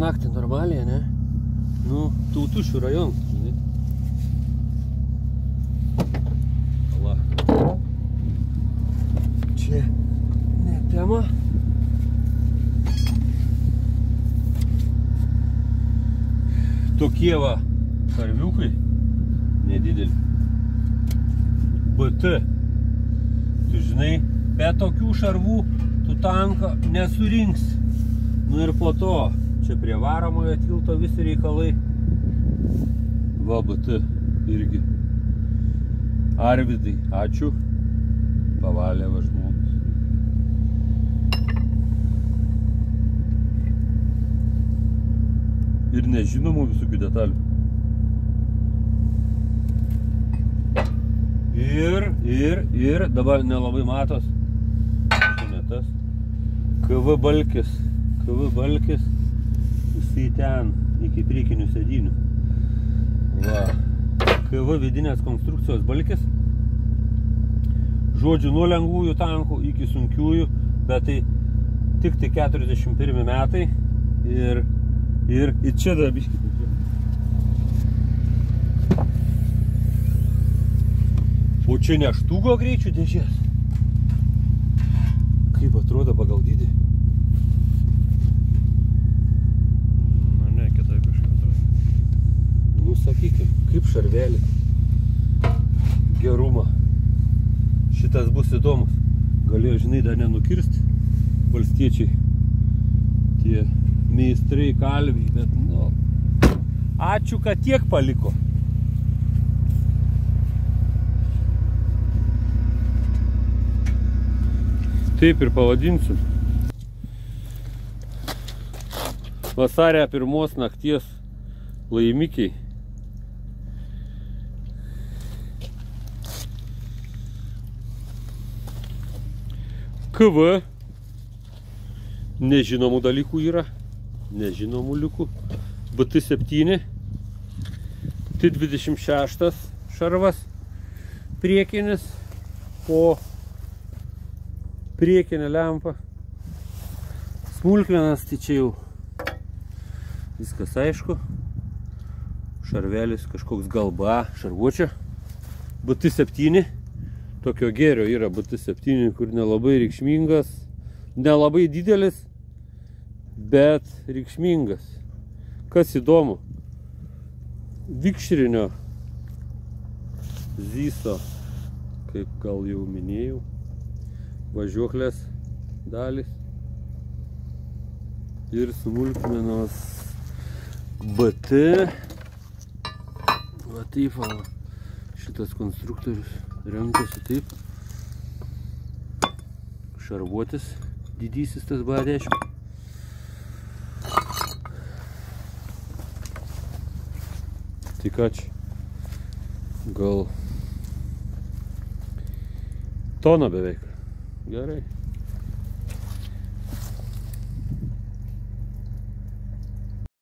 Naktį normaliai, ne? Nu, Tautušių rajonas, žinai. Ala. Čia ne tema. Tokie va karviukai, nedideli. BT. Tu žinai, be tokių šarvų tu tanką nesurinksi. Nu ir po to, čia prie varomojo tilto visi reikalai. Va, BT irgi. Arvidai, ačiū. Pavalė va žmogus. Ir nežinomų visokių detalių. Ir dabar nelabai matos. Čia ne tas. KV balkis. KV balkis. Jisai ten iki priekinių sėdynių. Va. KV vidinės konstrukcijos balkis. Žodžiu, nuo lengvųjų tankų iki sunkiųjų, bet tai tik tai 41 metai. Ir čia dar biškį. O čia ne aštugo greičių dėžės. Kaip atrodo pagal dydį? Na ne, kitaip kažkaip atrodo. Nu, sakykim, kaip šarvelį. Gerumą. Šitas bus įdomus. Galėjo, žinai, dar nenukirsti valstiečiai. Tie meistrai kalviai, bet nu... Ačiū, kad tiek paliko. Taip ir pavadinsiu. Vasario 1 nakties laimikiai. KV. Nežinomų dalykų yra. Nežinomų liukų. BT7. T26 šarvas. Priekinis. Po priekinę lempą. Smulkmenas, tai čia jau viskas aišku. Šarvelis kažkoks galba šarvuočio. BT7. Tokio gėrio yra BT7, kur nelabai reikšmingas. Nelabai didelis, bet reikšmingas. Kas įdomu? Vikšrinio Zyso, kaip gal jau minėjau, važiuoklės dalis ir smulkmenos BT. Va taip, šitas konstruktorius renkasi taip. Šarvuotis didysis tas B10. Tai ką čia? Gal tona beveik. Gerai.